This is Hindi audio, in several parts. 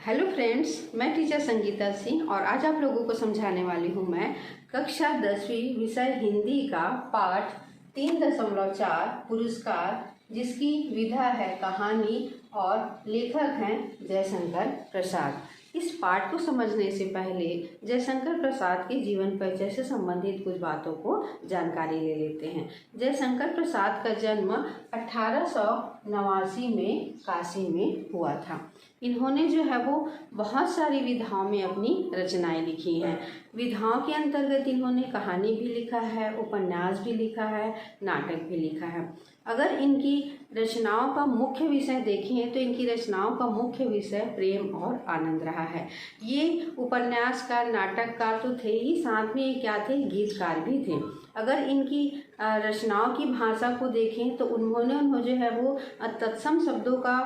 हेलो फ्रेंड्स, मैं टीचर संगीता सिंह और आज आप लोगों को समझाने वाली हूँ मैं कक्षा 10वीं विषय हिंदी का पाठ 3.4 पुरस्कार, जिसकी विधा है कहानी और लेखक हैं जयशंकर प्रसाद। इस पाठ को समझने से पहले जयशंकर प्रसाद के जीवन परिचय से संबंधित कुछ बातों को जानकारी ले लेते हैं। जयशंकर प्रसाद का जन्म 1889 में काशी में हुआ था। इन्होंने जो है वो बहुत सारी विधाओं में अपनी रचनाएं लिखी हैं। विधाओं के अंतर्गत इन्होंने कहानी भी लिखा है, उपन्यास भी लिखा है, नाटक भी लिखा है। अगर इनकी रचनाओं का मुख्य विषय देखें तो इनकी रचनाओं का मुख्य विषय प्रेम और आनंद रहा है। ये उपन्यासकार, नाटककार तो थे ही, साथ में क्या थे, गीतकार भी थे। अगर इनकी रचनाओं की भाषा को देखें तो उन्होंने जो है वो तत्सम शब्दों का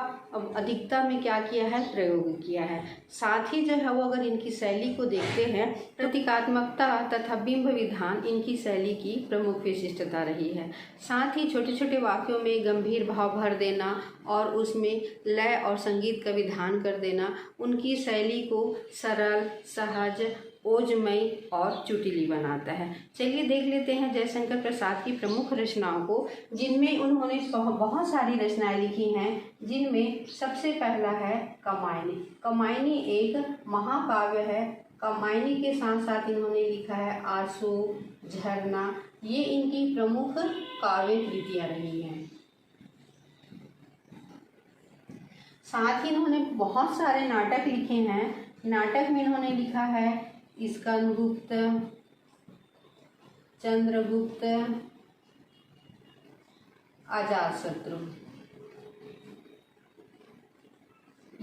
अधिकता में क्या किया है, प्रयोग किया है। साथ ही जो है वो अगर इनकी शैली को देखते हैं, प्रतीकात्मकता तथा बिंब विधान इनकी शैली की प्रमुख विशिष्टता रही है। साथ ही छोटे छोटे वाक्यों में गंभीर भाव भर देना और उसमें लय और संगीत का विधान कर देना उनकी शैली को सरल, सहज, ओजमयी और चुटीली बनाता है। चलिए देख लेते हैं जयशंकर प्रसाद की प्रमुख रचनाओं को, जिनमें उन्होंने बहुत सारी रचनाएं लिखी हैं। जिनमें सबसे पहला है कमायनी। कमायनी एक महाकाव्य है। कमायनी के साथ साथ इन्होंने लिखा है आंसू, झरना। ये इनकी प्रमुख काव्य कृतियां रही हैं। साथ ही इन्होंने बहुत सारे नाटक लिखे हैं। नाटक में इन्होंने लिखा है स्कंदगुप्त, चंद्रगुप्त, अजातशत्रु।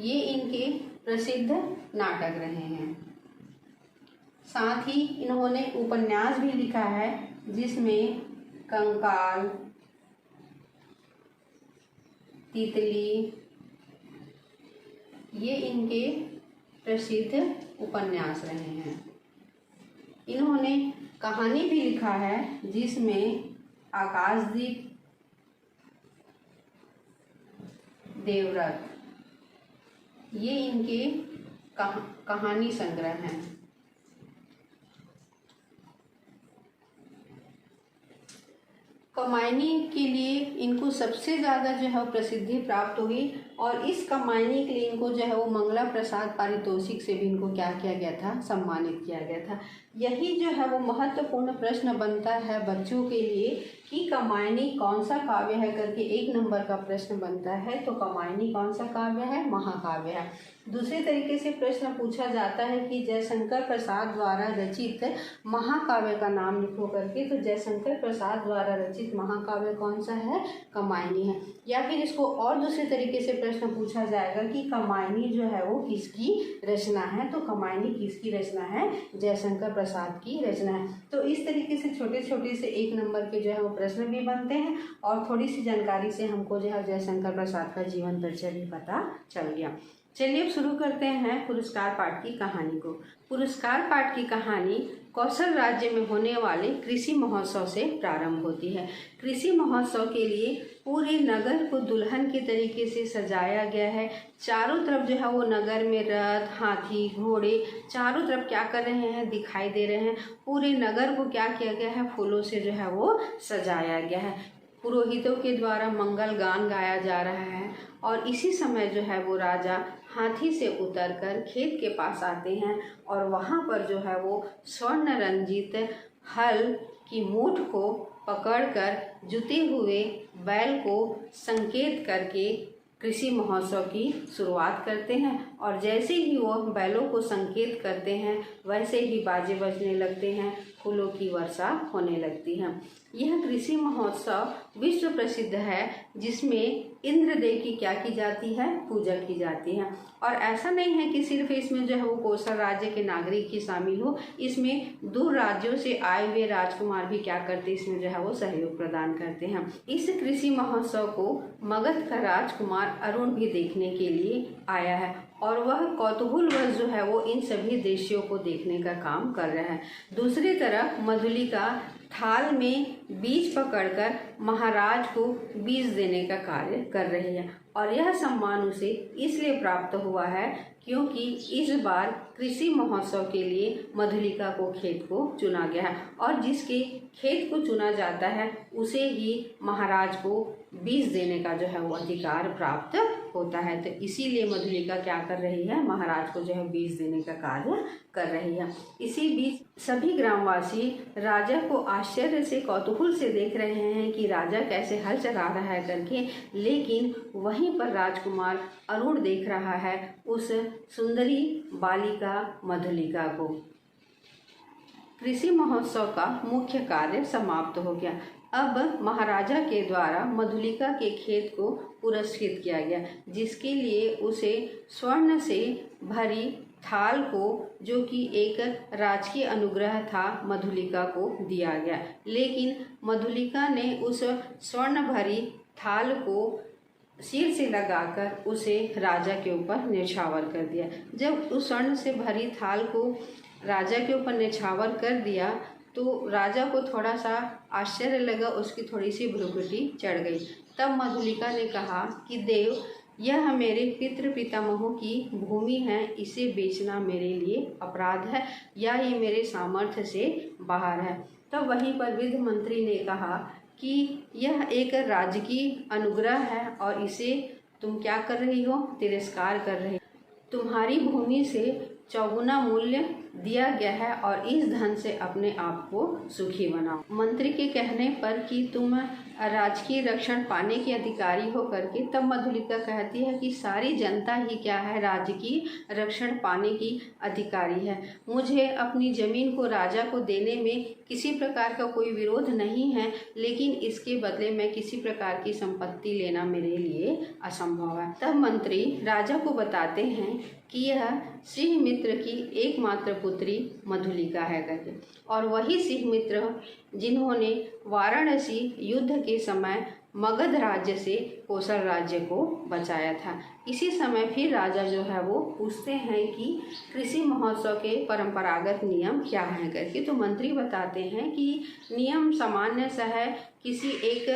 ये इनके प्रसिद्ध नाटक रहे हैं। साथ ही इन्होंने उपन्यास भी लिखा है, जिसमें कंकाल, तितली, ये इनके प्रसिद्ध उपन्यास रहे हैं। इन्होंने कहानी भी लिखा है, जिसमें आकाशदीप, देवव्रत, ये इनके कहानी संग्रह हैं। कमायनी के लिए इनको सबसे ज़्यादा जो है वो प्रसिद्धि प्राप्त हुई और इस कमायनी के लिए इनको जो है वो मंगला प्रसाद पारितोषिक से भी इनको क्या किया गया था, सम्मानित किया गया था। यही जो है वो महत्वपूर्ण प्रश्न बनता है बच्चों के लिए कि कमायनी कौन सा काव्य है करके 1 नंबर का प्रश्न बनता है। तो कमायनी कौन सा काव्य है, महाकाव्य है। दूसरे तरीके से प्रश्न पूछा जाता है कि जयशंकर प्रसाद द्वारा रचित महाकाव्य का नाम लिखो करके, तो जयशंकर प्रसाद द्वारा रचित महाकाव्य कौन सा है, कमायनी है। या फिर इसको और दूसरे तरीके से प्रश्न पूछा जाएगा कि कमायनी जो है वो किसकी रचना है, तो कमायनी किसकी रचना है, जयशंकर प्रसाद की रचना है। तो इस तरीके से छोटे छोटे से 1 नंबर के जो है वो प्रश्न भी बनते हैं और थोड़ी सी जानकारी से हमको जो है जयशंकर प्रसाद का जीवन परिचय भी पता चल गया। चलिए अब शुरू करते हैं पुरस्कार पाठ की कहानी को। पुरस्कार पाठ की कहानी कौशल राज्य में होने वाले कृषि महोत्सव से प्रारंभ होती है। कृषि महोत्सव के लिए पूरे नगर को दुल्हन के तरीके से सजाया गया है। चारों तरफ जो है वो नगर में रथ, हाथी, घोड़े चारों तरफ क्या कर रहे हैं, दिखाई दे रहे हैं। पूरे नगर को क्या किया गया है, फूलों से जो है वो सजाया गया है। पुरोहितों के द्वारा मंगल गान गाया जा रहा है और इसी समय जो है वो राजा हाथी से उतरकर खेत के पास आते हैं और वहाँ पर जो है वो स्वर्ण रंजित हल की मूठ को पकड़कर जुते हुए बैल को संकेत करके कृषि महोत्सव की शुरुआत करते हैं। और जैसे ही वो बैलों को संकेत करते हैं वैसे ही बाजे बजने लगते हैं, फूलों की वर्षा होने लगती है। यह कृषि महोत्सव विश्व प्रसिद्ध है, जिसमें इंद्रदेव की क्या की जाती है, पूजा की जाती है। और ऐसा नहीं है कि सिर्फ इसमें जो है वो कौशल राज्य के नागरिक ही शामिल हो, इसमें दूर राज्यों से आए हुए राजकुमार भी क्या करते, इसमें जो है वो सहयोग प्रदान करते हैं। इस कृषि महोत्सव को मगध का राजकुमार अरुण भी देखने के लिए आया है और वह कौतूहलवश जो है वो इन सभी दृश्यों को देखने का काम कर रहा है। दूसरी तरफ मधुलिका थाल में बीज पकड़कर महाराज को बीज देने का कार्य कर रही है और यह सम्मान उसे इसलिए प्राप्त हुआ है क्योंकि इस बार कृषि महोत्सव के लिए मधुलिका को खेत को चुना गया है और जिसके खेत को चुना जाता है उसे ही महाराज को बीज देने का जो है वो अधिकार प्राप्त होता है। तो इसीलिए मधुलिका क्या कर रही है, महाराज को जो है बीज देने का कार्य कर रही है। इसी बीच सभी ग्रामवासी राजा को आश्चर्य से कौतूहल से देख रहे हैं कि राजा कैसे हल चला रहा है करके, लेकिन वहीं पर राजकुमार अरुण देख रहा है उस सुंदरी बालिका मधुलिका को। कृषि महोत्सव का मुख्य कार्य समाप्त हो गया। अब महाराजा के द्वारा मधुलिका के खेत को पुरस्कृत किया गया, जिसके लिए उसे स्वर्ण से भरी थाल को, जो कि एक राजकीय अनुग्रह था, मधुलिका को दिया गया। लेकिन मधुलिका ने उस स्वर्ण भरी थाल को सिर से लगाकर उसे राजा के ऊपर न्यौछावर कर दिया। जब उस स्वर्ण से भरी थाल को राजा के ऊपर न्यौछावर कर दिया तो राजा को थोड़ा सा आश्चर्य लगा, उसकी थोड़ी सी भ्रुकुटी चढ़ गई। तब मधुलिका ने कहा कि देव, यह मेरे पितृ पितामहों की भूमि है, इसे बेचना मेरे लिए अपराध है या ये मेरे सामर्थ्य से बाहर है। तब वहीं पर विधि मंत्री ने कहा कि यह एक राजकीय अनुग्रह है और इसे तुम क्या कर रही हो, तिरस्कार कर रही हो। तुम्हारी भूमि से चौगुना मूल्य दिया गया है और इस धन से अपने आप को सुखी बनाओ। मंत्री के कहने पर कि तुम राजकीय रक्षण पाने के अधिकारी हो करके, तब मधुलिका कहती है कि सारी जनता ही क्या है, राजकीय रक्षण पाने की अधिकारी है। मुझे अपनी जमीन को राजा को देने में किसी प्रकार का कोई विरोध नहीं है, लेकिन इसके बदले में किसी प्रकार की संपत्ति लेना मेरे लिए असंभव है। तब मंत्री राजा को बताते हैं कि यह सिंह मित्र की एकमात्र पुत्री मधुलिका है करके, और वही सिंह मित्र जिन्होंने वाराणसी युद्ध के समय मगध राज्य से कोसल राज्य को बचाया था। इसी समय फिर राजा जो है वो पूछते हैं कि कृषि महोत्सव के परंपरागत नियम क्या हैं करके। तो मंत्री बताते हैं कि नियम सामान्य सा है, किसी एक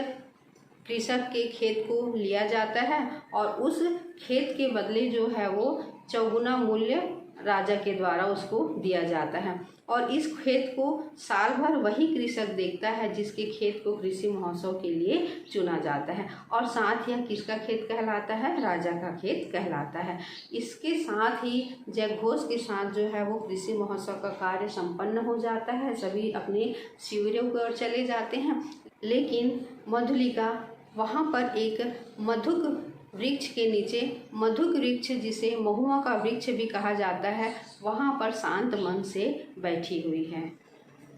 कृषक के खेत को लिया जाता है और उस खेत के बदले जो है वो चौगुना मूल्य राजा के द्वारा उसको दिया जाता है, और इस खेत को साल भर वही कृषक देखता है जिसके खेत को कृषि महोत्सव के लिए चुना जाता है, और साथ ही किसका खेत कहलाता है, राजा का खेत कहलाता है। इसके साथ ही जयघोष के साथ जो है वो कृषि महोत्सव का कार्य संपन्न हो जाता है, सभी अपने शिविरों की ओर चले जाते हैं। लेकिन मधुलिका वहाँ पर एक मधुक वृक्ष के नीचे, मधुक वृक्ष जिसे महुआ का वृक्ष भी कहा जाता है, वहाँ पर शांत मन से बैठी हुई है।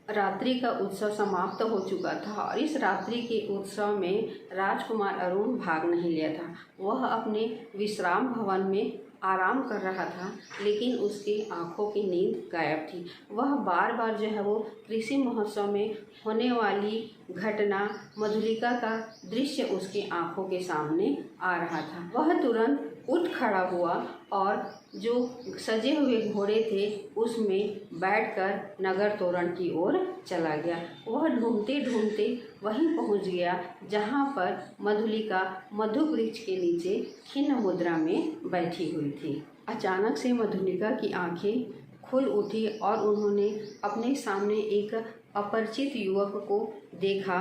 रात्रि का उत्सव समाप्त हो चुका था और इस रात्रि के उत्सव में राजकुमार अरुण भाग नहीं लिया था। वह अपने विश्राम भवन में आराम कर रहा था, लेकिन उसकी आंखों की नींद गायब थी। वह बार बार जो है वो कृषि महोत्सव में होने वाली घटना, मधुलिका का दृश्य उसकी आंखों के सामने आ रहा था। वह तुरंत उठ खड़ा हुआ और जो सजे हुए घोड़े थे उसमें बैठकर नगर तोरण की ओर चला गया। वह ढूंढते ढूंढते वहीं पहुंच गया जहां पर मधुलिका मधुक वृक्ष के नीचे खिन्न मुद्रा में बैठी हुई थी। अचानक से मधुलिका की आंखें खुल उठी और उन्होंने अपने सामने एक अपरिचित युवक को देखा।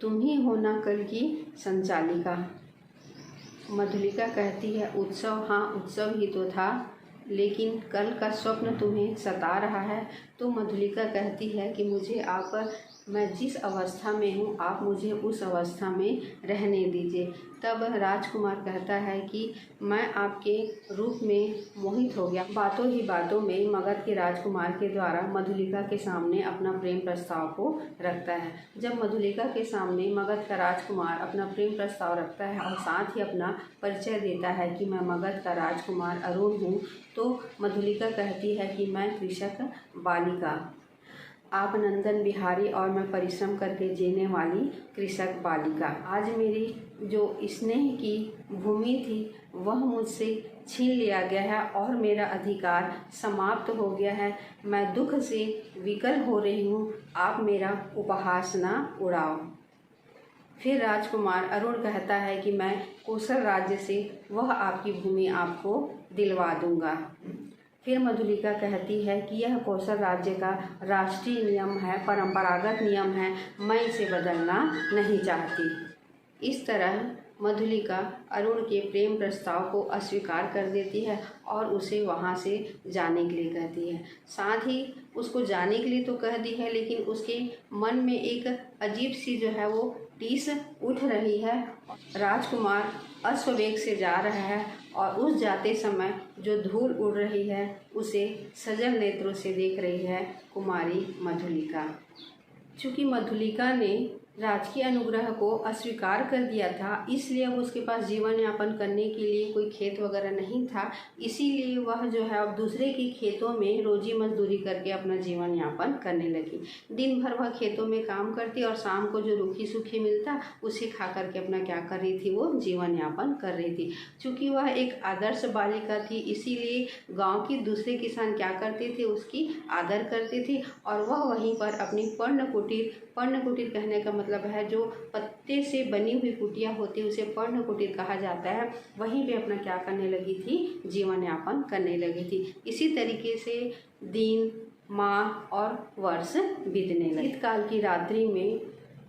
तुम ही हो ना कल की संचालिका? मधुलिका कहती है, उत्सव? हाँ, उत्सव ही तो था, लेकिन कल का स्वप्न तुम्हें सता रहा है। तो मधुलिका कहती है कि मैं जिस अवस्था में हूँ आप मुझे उस अवस्था में रहने दीजिए। तब राजकुमार कहता है कि मैं आपके रूप में मोहित हो गया। बातों ही बातों में मगध के राजकुमार के द्वारा मधुलिका के सामने अपना प्रेम प्रस्ताव को रखता है। जब मधुलिका के सामने मगध का राजकुमार अपना प्रेम प्रस्ताव रखता है और साथ ही अपना परिचय देता है कि मैं मगध का राजकुमार अरुण हूँ, तो मधुलिका कहती है कि मैं कृषक बालिका, आप नंदन बिहारी और मैं परिश्रम करके जीने वाली कृषक बालिका, आज मेरी जो स्नेह की भूमि थी वह मुझसे छीन लिया गया है और मेरा अधिकार समाप्त हो गया है। मैं दुख से विकल हो रही हूँ, आप मेरा उपहास ना उड़ाओ। फिर राजकुमार अरुण कहता है कि मैं कोसल राज्य से वह आपकी भूमि आपको दिलवा दूंगा। फिर मधुलिका कहती है कि यह कौशल राज्य का राष्ट्रीय नियम है, परंपरागत नियम है, मैं इसे बदलना नहीं चाहती। इस तरह मधुलिका अरुण के प्रेम प्रस्ताव को अस्वीकार कर देती है और उसे वहाँ से जाने के लिए कहती है। साथ ही उसको जाने के लिए तो कह दी है, लेकिन उसके मन में एक अजीब सी जो है वो टीस उठ रही है। राजकुमार अश्ववेग से जा रहा है और उस जाते समय जो धूल उड़ रही है उसे सजल नेत्रों से देख रही है कुमारी मधुलिका। चूँकि मधुलिका ने राजकीय अनुग्रह को अस्वीकार कर दिया था, इसलिए अब उसके पास जीवन यापन करने के लिए कोई खेत वगैरह नहीं था। इसीलिए वह जो है अब दूसरे के खेतों में रोजी मजदूरी करके अपना जीवन यापन करने लगी। दिन भर वह खेतों में काम करती और शाम को जो रूखी सूखी मिलता उसे खा करके अपना क्या कर रही थी, वो जीवन यापन कर रही थी। चूँकि वह एक आदर्श बालिका थी, इसीलिए गाँव के दूसरे किसान क्या करते थे, उसकी आदर करते थे और वह वहीं पर अपनी पर्ण कुटीर कहने का मतलब है जो पत्ते से बनी हुई कुटिया होती है उसे पर्ण कुटीर कहा जाता है, वहीं पे अपना क्या करने लगी थी, जीवन यापन करने लगी थी। इसी तरीके से दिन, माह और वर्ष बीतने लगे। शीतकाल की रात्रि में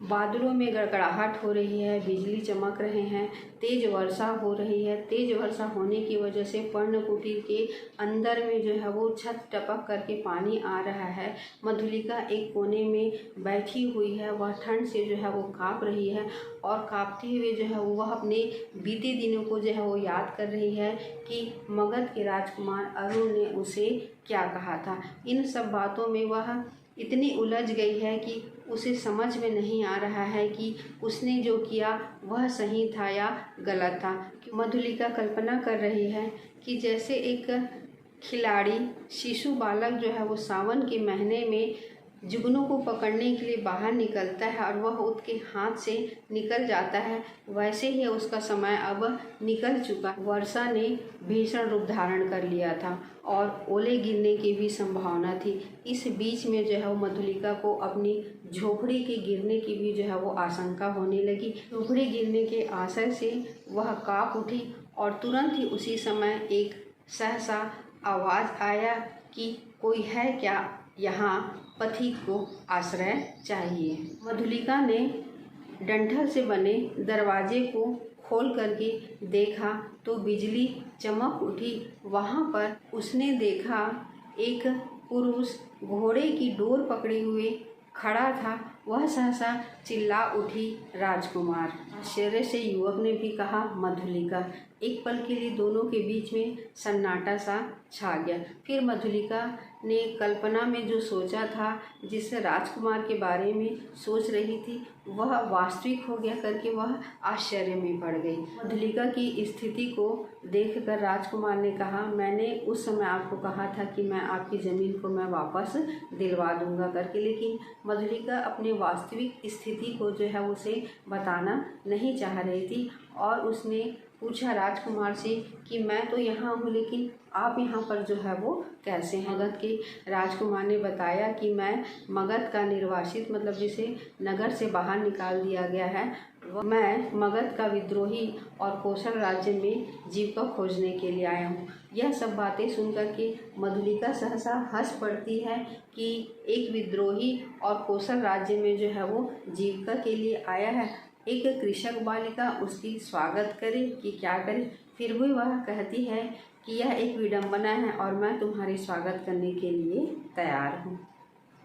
बादलों में गड़गड़ाहट हो रही है, बिजली चमक रहे हैं, तेज वर्षा हो रही है। तेज वर्षा होने की वजह से पर्णकुटीर के अंदर में जो है वो छत टपक करके पानी आ रहा है। मधुलिका एक कोने में बैठी हुई है, वह ठंड से जो है वो काँप रही है और काँपते हुए जो है वह अपने बीते दिनों को जो है वो याद कर रही है कि मगध के राजकुमार अरुण ने उसे क्या कहा था। इन सब बातों में वह इतनी उलझ गई है कि उसे समझ में नहीं आ रहा है कि उसने जो किया वह सही था या गलत था। मधुलिका कल्पना कर रही है कि जैसे एक खिलाड़ी शिशु बालक जो है वो सावन के महीने में जुगनू को पकड़ने के लिए बाहर निकलता है और वह उसके हाथ से निकल जाता है, वैसे ही उसका समय अब निकल चुका। वर्षा ने भीषण रूप धारण कर लिया था और ओले गिरने की भी संभावना थी। इस बीच में जो है वो मधुलिका को अपनी झोपड़ी के गिरने की भी जो है वो आशंका होने लगी। झोपड़ी गिरने के आशय से वह काँप उठी और तुरंत ही उसी समय एक सहसा आवाज़ आया कि कोई है क्या, यहाँ पथिक को आश्रय चाहिए। मधुलिका ने डंठल से बने दरवाजे को खोल करके देखा तो बिजली चमक उठी। वहाँ पर उसने देखा एक पुरुष घोड़े की डोर पकड़े हुए खड़ा था। वह सहसा चिल्ला उठी, राजकुमार। आश्चर्य से युवक ने भी कहा, मधुलिका। एक पल के लिए दोनों के बीच में सन्नाटा सा छा गया। फिर मधुलिका ने कल्पना में जो सोचा था, जिस राजकुमार के बारे में सोच रही थी, वह वास्तविक हो गया करके वह आश्चर्य में पड़ गई। मधुलिका की स्थिति को देखकर राजकुमार ने कहा, मैंने उस समय आपको कहा था कि मैं आपकी ज़मीन को मैं वापस दिलवा दूंगा करके, लेकिन मधुलिका अपने वास्तविक स्थिति को जो है उसे बताना नहीं चाह रही थी और उसने पूछा राजकुमार से कि मैं तो यहाँ हूँ, लेकिन आप यहाँ पर जो है वो कैसे हैं। मगध के राजकुमार ने बताया कि मैं मगध का निर्वासित, मतलब जिसे नगर से बाहर निकाल दिया गया है, मैं मगध का विद्रोही और कौशल राज्य में जीविका खोजने के लिए आया हूँ। यह सब बातें सुनकर के मधुलिका सहसा हंस पड़ती है कि एक विद्रोही और कौशल राज्य में जो है वो जीविका के लिए आया है। एक कृषक बालिका उसकी स्वागत करे कि क्या करे। फिर भी वह कहती है कि यह एक विडंबना है और मैं तुम्हारे स्वागत करने के लिए तैयार हूँ।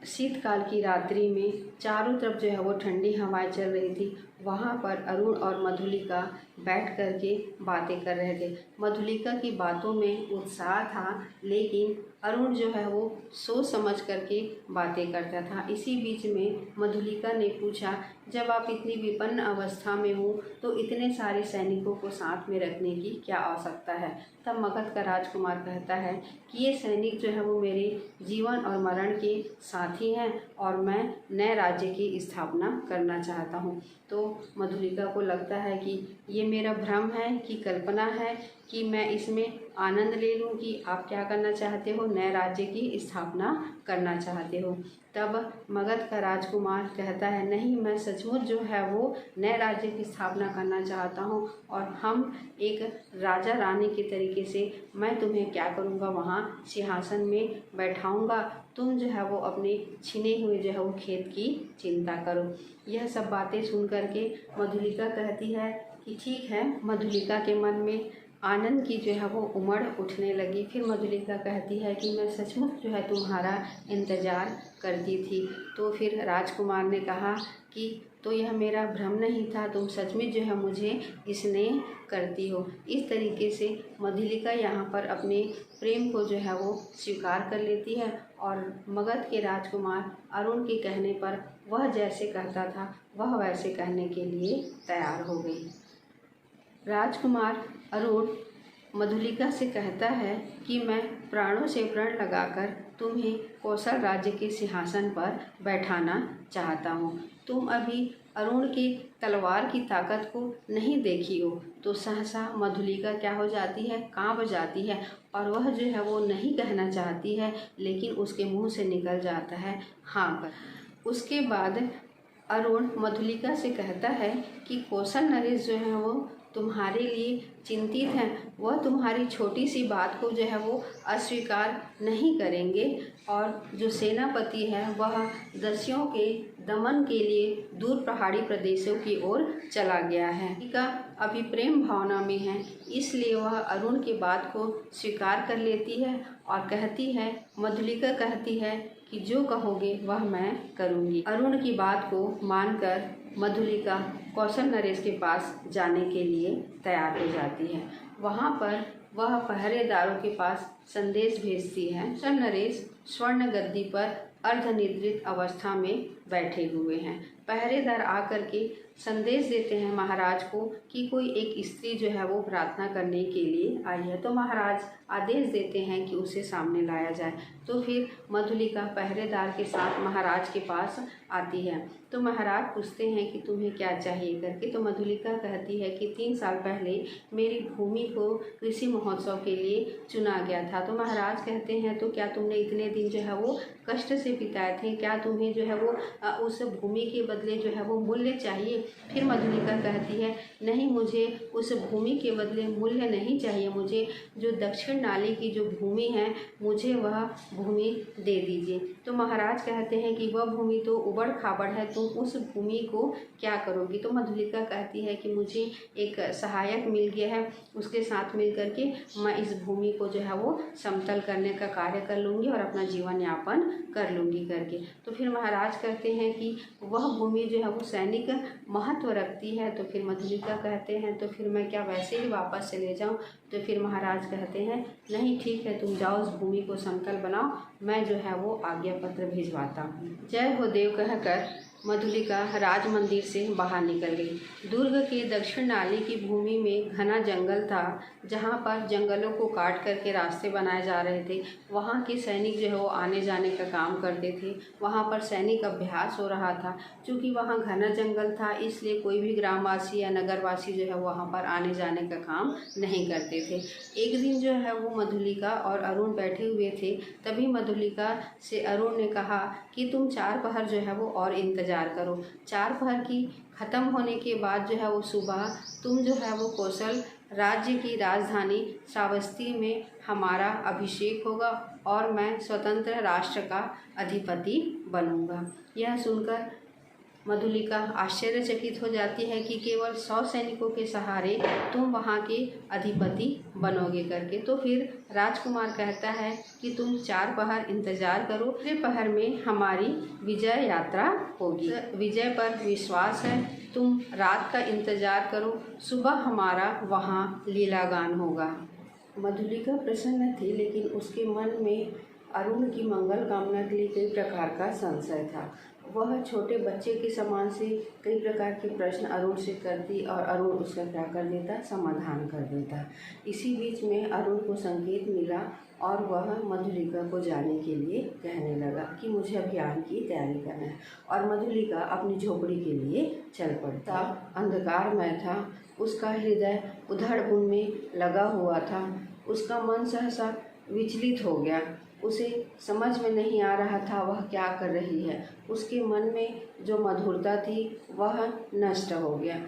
शीतकाल की रात्रि में चारों तरफ जो है वो ठंडी हवाएं चल रही थी। वहाँ पर अरुण और मधुलिका बैठ कर के बातें कर रहे थे। मधुलिका की बातों में उत्साह था, लेकिन अरुण जो है वो सोच समझ करके बातें करता था। इसी बीच में मधुलिका ने पूछा, जब आप इतनी विपन्न अवस्था में हो तो इतने सारे सैनिकों को साथ में रखने की क्या आवश्यकता है। तब मगध का राजकुमार कहता है कि ये सैनिक जो है वो मेरे जीवन और मरण के साथी हैं और मैं नए राज्य की स्थापना करना चाहता हूँ। तो मधुलिका को लगता है कि ये मेरा भ्रम है कि कल्पना है कि मैं इसमें आनंद ले लूं कि आप क्या करना चाहते हो, नए राज्य की स्थापना करना चाहते हो। तब मगध का राजकुमार कहता है, नहीं, मैं सचमुच जो है वो नए राज्य की स्थापना करना चाहता हूँ और हम एक राजा रानी के तरीके से मैं तुम्हें क्या करूँगा, वहाँ सिंहासन में बैठाऊँगा, तुम जो है वो अपने छिने हुए जो है वो खेत की चिंता करो। यह सब बातें सुन करके मधुलिका कहती है कि ठीक है। मधुलिका के मन में आनंद की जो है वो उमड़ उठने लगी। फिर मधुलिका कहती है कि मैं सचमुच जो है तुम्हारा इंतज़ार करती थी। तो फिर राजकुमार ने कहा कि तो यह मेरा भ्रम नहीं था, तुम सचमुच जो है मुझे स्नेह करती हो। इस तरीके से मधुलिका यहाँ पर अपने प्रेम को जो है वो स्वीकार कर लेती है और मगध के राजकुमार अरुण के कहने पर वह जैसे कहता था वह वैसे कहने के लिए तैयार हो गई। राजकुमार अरुण मधुलिका से कहता है कि मैं प्राणों से प्राण लगाकर तुम्हें कौशल राज्य के सिंहासन पर बैठाना चाहता हूँ। तुम अभी अरुण की तलवार की ताकत को नहीं देखी हो। तो सहसा मधुलिका क्या हो जाती है, कांप जाती है और वह जो है वो नहीं कहना चाहती है, लेकिन उसके मुंह से निकल जाता है हाँ पर। उसके बाद अरुण मधुलिका से कहता है कि कौशल नरेश जो है वो तुम्हारे लिए चिंतित हैं, वह तुम्हारी छोटी सी बात को जो है वो अस्वीकार नहीं करेंगे और जो सेनापति है वह दस्युओं के दमन के लिए दूर पहाड़ी प्रदेशों की ओर चला गया है। मधुलिका अभी प्रेम भावना में है, इसलिए वह अरुण की बात को स्वीकार कर लेती है और कहती है, मधुलिका कहती है कि जो कहोगे वह मैं करूँगी। अरुण की बात को मानकर मधुलिका कौशल नरेश के पास जाने के लिए तैयार हो जाती है। वहाँ पर वह पहरेदारों के पास संदेश भेजती है। कौशल नरेश स्वर्ण गद्दी पर अर्धनिद्रित अवस्था में बैठे हुए हैं। पहरेदार आकर के संदेश देते हैं महाराज को कि कोई एक स्त्री जो है वो प्रार्थना करने के लिए आई है। तो महाराज आदेश देते हैं कि उसे सामने लाया जाए। तो फिर मधुलिका पहरेदार के साथ महाराज के पास आती है। तो महाराज पूछते हैं कि तुम्हें क्या चाहिए करके। तो मधुलिका कहती है कि 3 साल पहले मेरी भूमि को कृषि महोत्सव के लिए चुना गया था। तो महाराज कहते हैं तो क्या तुमने इतने दिन जो है वो कष्ट से बिताए थे, क्या तुम्हें जो है वो उस भूमि के बदले जो है वो मूल्य चाहिए। फिर मधुलिका कहती है नहीं, मुझे उस भूमि के बदले मूल्य नहीं चाहिए, मुझे जो दक्षिण नाली की जो भूमि है मुझे वह भूमि दे दीजिए। तो महाराज कहते हैं कि वह भूमि तो उबड़ खाबड़ है, तुम उस भूमि को क्या करोगी। तो मधुलिका कहती है कि मुझे एक सहायक मिल गया है, उसके साथ मिल करके मैं इस भूमि को जो है वो समतल करने का कार्य कर लूँगी और अपना जीवन यापन कर लूँगी करके। तो फिर महाराज कहते हैं कि वह भूमि जो है वो सैनिक महत्व रखती है। तो फिर मधुलिका कहते हैं तो फिर मैं क्या वैसे ही वापस चले जाऊं। तो फिर महाराज कहते हैं नहीं, ठीक है, तुम जाओ, उस भूमि को समतल बनाओ, मैं जो है वो आज्ञा पत्र भिजवाता हूँ। जय हो देव कहकर मधुलिका राज मंदिर से बाहर निकल गई। दुर्ग के दक्षिण नाली की भूमि में घना जंगल था, जहाँ पर जंगलों को काट करके रास्ते बनाए जा रहे थे। वहाँ के सैनिक जो है वो आने जाने का काम करते थे। वहाँ पर सैनिक अभ्यास हो रहा था। चूँकि वहाँ घना जंगल था, इसलिए कोई भी ग्रामवासी या नगरवासी जो है वहाँ पर आने जाने का काम नहीं करते थे। एक दिन जो है वो मधुलिका और अरुण बैठे हुए थे। तभी मधुलिका से अरुण ने कहा कि तुम 4 पहर जो है वो और इंतज़ार करो। 4 पहर की ख़त्म होने के बाद जो है वो सुबह तुम जो है वो कौशल राज्य की राजधानी श्रावस्ती में हमारा अभिषेक होगा और मैं स्वतंत्र राष्ट्र का अधिपति बनूंगा। यह सुनकर मधुलिका आश्चर्यचकित हो जाती है कि केवल 100 सैनिकों के सहारे तुम वहाँ के अधिपति बनोगे करके। तो फिर राजकुमार कहता है कि तुम 4 पहर इंतजार करो, 3 पहर में हमारी विजय यात्रा होगी। विजय पर विश्वास है, तुम रात का इंतजार करो, सुबह हमारा वहाँ लीलागान होगा। मधुलिका प्रसन्न थी, लेकिन उसके मन में अरुण की मंगल कामना के लिए कई प्रकार का संशय था। वह छोटे बच्चे के समान से कई प्रकार के प्रश्न अरुण से करती और अरुण उसका क्या कर देता, समाधान कर देता। इसी बीच में अरुण को संकेत मिला और वह मधुलिका को जाने के लिए कहने लगा कि मुझे अभियान की तैयारी करना है। और मधुलिका अपनी झोपड़ी के लिए चल पड़ता। अंधकारमय था, उसका हृदय उधड़ बुन में लगा हुआ था। उसका मन सहसा विचलित हो गया। उसे समझ में नहीं आ रहा था वह क्या कर रही है। उसके मन में जो मधुरता थी वह नष्ट हो गया।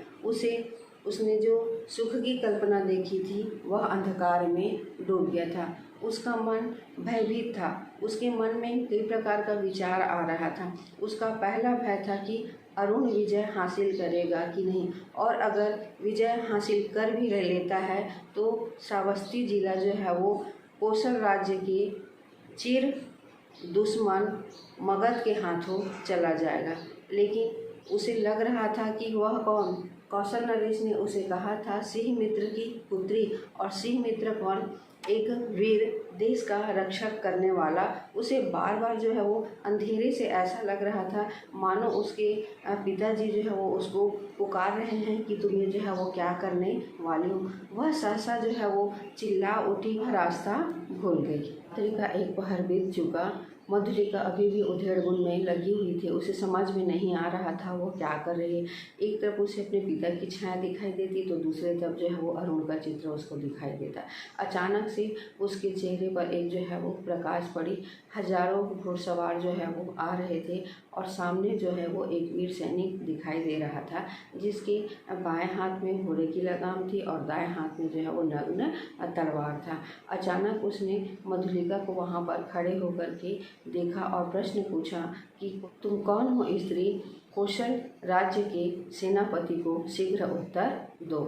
उसने जो सुख की कल्पना देखी थी वह अंधकार में डूब गया था। उसका मन भयभीत था। उसके मन में कई प्रकार का विचार आ रहा था। उसका पहला भय था कि अरुण विजय हासिल करेगा कि नहीं, और अगर विजय हासिल कर भी लेता है तो श्रावस्ती जिला जो है वो कौशल राज्य के चिर दुश्मन मगध के हाथों चला जाएगा। लेकिन उसे लग रहा था कि वह कौन, कौशल नरेश ने उसे कहा था सिंह मित्र की पुत्री, और सिंह मित्र कौन, एक वीर देश का रक्षक करने वाला। उसे बार बार जो है वो अंधेरे से ऐसा लग रहा था मानो उसके पिताजी जो है वो उसको पुकार रहे हैं कि तुम ये जो है वो क्या करने वाली हो। वह सहसा जो है वो चिल्ला उठी, वह रास्ता भूल गई। रात्रि का एक पहर बीत चुका। मधुलिका अभी भी उधेड़बुन में लगी हुई थी। उसे समझ में नहीं आ रहा था वो क्या कर रही है। एक तरफ उसे अपने पिता की छाया दिखाई देती तो दूसरी तरफ जो है वो अरुण का चित्र उसको दिखाई देता। अचानक से उसके चेहरे पर एक जो है वो प्रकाश पड़ी। हजारों घुड़सवार जो है वो आ रहे थे और सामने जो है वो एक वीर सैनिक दिखाई दे रहा था जिसके बाएं हाथ में घोड़े की लगाम थी और दाएं हाथ में जो है वो नग्न तलवार था। अचानक उसने मधुलिका को वहाँ पर खड़े होकर के देखा और प्रश्न पूछा कि तुम कौन हो स्त्री, कौशल राज्य के सेनापति को शीघ्र उत्तर दो।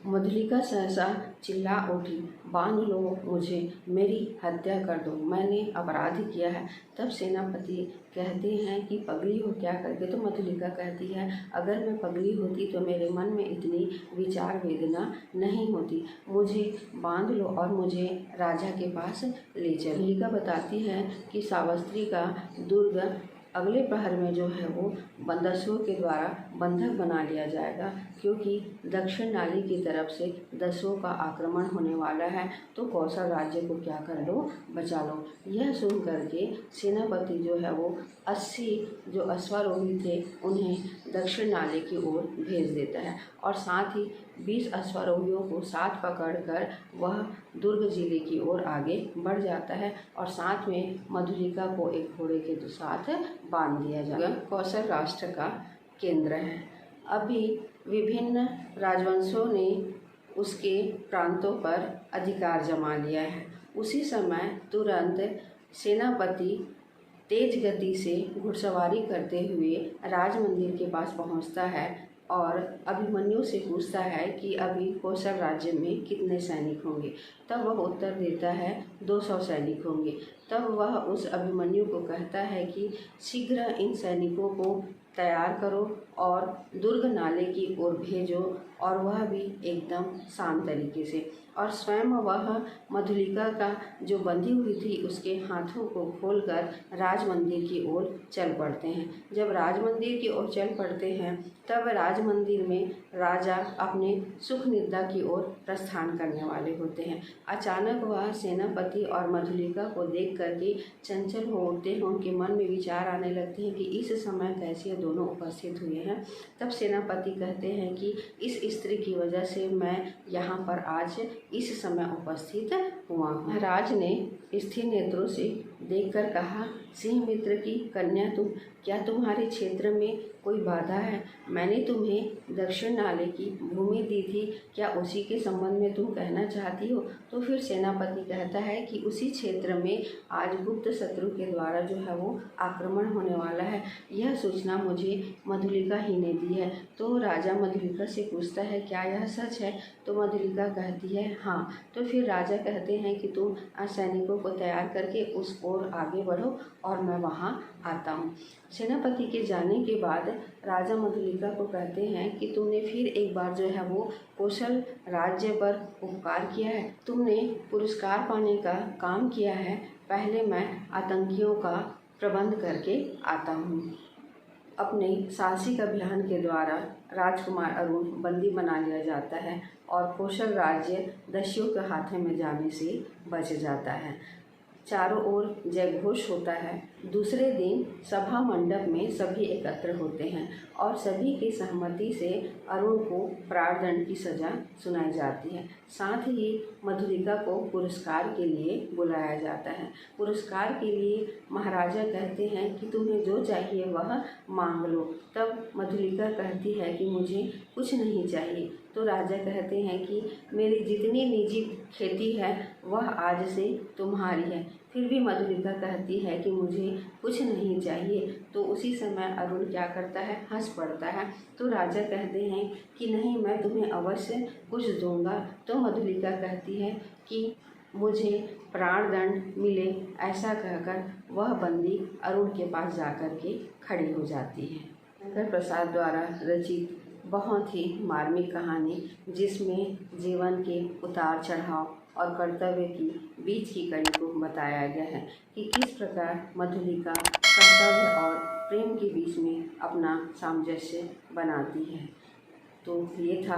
मधुलिका सहसा चिल्ला उठी, बांध लो मुझे, मेरी हत्या कर दो, मैंने अपराध किया है। तब सेनापति कहते हैं कि पगली हो क्या करके। तो मधुलिका कहती है अगर मैं पगली होती तो मेरे मन में इतनी विचार वेदना नहीं होती, मुझे बांध लो और मुझे राजा के पास ले चलो। मधुलिका बताती है कि सावस्त्री का दुर्ग अगले प्रहर में जो है वो दस्युओं के द्वारा बंधक बना लिया जाएगा, क्योंकि दक्षिण नाली की तरफ से दस्युओं का आक्रमण होने वाला है, तो कौशल राज्य को क्या कर लो, बचा लो। यह सुन करके सेनापति जो है वो 80 जो अश्वारोही थे उन्हें दक्षिण नाले की ओर भेज देता है और साथ ही 20 अश्वारोहियों को साथ पकड़कर वह दुर्ग जिले की ओर आगे बढ़ जाता है और साथ में मधुलिका को एक घोड़े के साथ बांध दिया जाएगा। कौशल राष्ट्र का केंद्र है। अभी विभिन्न राजवंशों ने उसके प्रांतों पर अधिकार जमा लिया है। उसी समय तुरंत सेनापति तेज गति से घुड़सवारी करते हुए राज मंदिर के पास पहुंचता है और अभिमन्यु से पूछता है कि अभी कौशल राज्य में कितने सैनिक होंगे। तब वह उत्तर देता है 200 सैनिक होंगे। तब वह उस अभिमन्यु को कहता है कि शीघ्र इन सैनिकों को तैयार करो और दुर्ग नाले की ओर भेजो, और वह भी एकदम शांत तरीके से। और स्वयं वह मधुलिका का जो बंधी हुई थी उसके हाथों को खोलकर राज मंदिर की ओर चल पड़ते हैं। जब राज मंदिर की ओर चल पड़ते हैं तब राज मंदिर में राजा अपने सुख निद्रा की ओर प्रस्थान करने वाले होते हैं। अचानक वह सेनापति और मधुलिका को देख करके चंचल हो उठते हैं। उनके मन में विचार आने लगते हैं कि इस समय कैसे दोनों उपस्थित हुए हैं। तब सेनापति कहते हैं कि इस स्त्री की वजह से मैं यहाँ पर आज इस समय उपस्थित हुआ हूँ। राज ने स्थिर नेत्रों से देखकर कहा, सिंह मित्र की कन्या तुम, क्या तुम्हारे क्षेत्र में कोई बाधा है? मैंने तुम्हें दक्षिण नाले की भूमि दी थी, क्या उसी के संबंध में तुम कहना चाहती हो? तो फिर सेनापति कहता है कि उसी क्षेत्र में आज गुप्त शत्रु के द्वारा जो है वो आक्रमण होने वाला है, यह सूचना मुझे मधुलिका ही ने दी है। तो राजा मधुलिका से पूछता है क्या यह सच है? तो मधुलिका कहती है हाँ। तो फिर राजा कहते हैं कि तुम सैनिकों को तैयार करके उस ओर आगे बढ़ो और मैं वहाँ आता हूँ। सेनापति के जाने के बाद राजा मधुलिका को कहते हैं कि तुमने फिर एक बार जो है वो कौशल राज्य पर उपकार किया है, तुमने पुरस्कार पाने का काम किया है। पहले मैं आतंकियों का प्रबंध करके आता हूँ। अपने साहसिक अभियान के द्वारा राजकुमार अरुण बंदी बना लिया जाता है और कौशल राज्य दस्युओं के हाथों में जाने से बच जाता है। चारों ओर जयघोष होता है। दूसरे दिन सभा मंडप में सभी एकत्र होते हैं और सभी की सहमति से अरुण को प्राणदंड की सज़ा सुनाई जाती है। साथ ही मधुलिका को पुरस्कार के लिए बुलाया जाता है। पुरस्कार के लिए महाराजा कहते हैं कि तुम्हें जो चाहिए वह मांग लो। तब मधुलिका कहती है कि मुझे कुछ नहीं चाहिए। तो राजा कहते हैं कि मेरी जितनी निजी खेती है वह आज से तुम्हारी है। फिर भी मधुलिका कहती है कि मुझे कुछ नहीं चाहिए। तो उसी समय अरुण क्या करता है, हंस पड़ता है। तो राजा कहते हैं कि नहीं, मैं तुम्हें अवश्य कुछ दूंगा। तो मधुलिका कहती है कि मुझे प्राणदंड मिले। ऐसा कहकर वह बंदी अरुण के पास जाकर के खड़ी हो जाती है। शंकर प्रसाद द्वारा रचित बहुत ही मार्मिक कहानी, जिसमें जीवन के उतार चढ़ाव और कर्तव्य की बीच की कड़ी को बताया गया है कि किस प्रकार मधुलिका कर्तव्य और प्रेम के बीच में अपना सामंजस्य बनाती है। तो ये था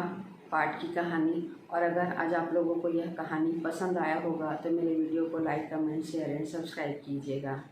पाठ की कहानी। और अगर आज आप लोगों को यह कहानी पसंद आया होगा तो मेरे वीडियो को like, comment, share and subscribe कीजिएगा।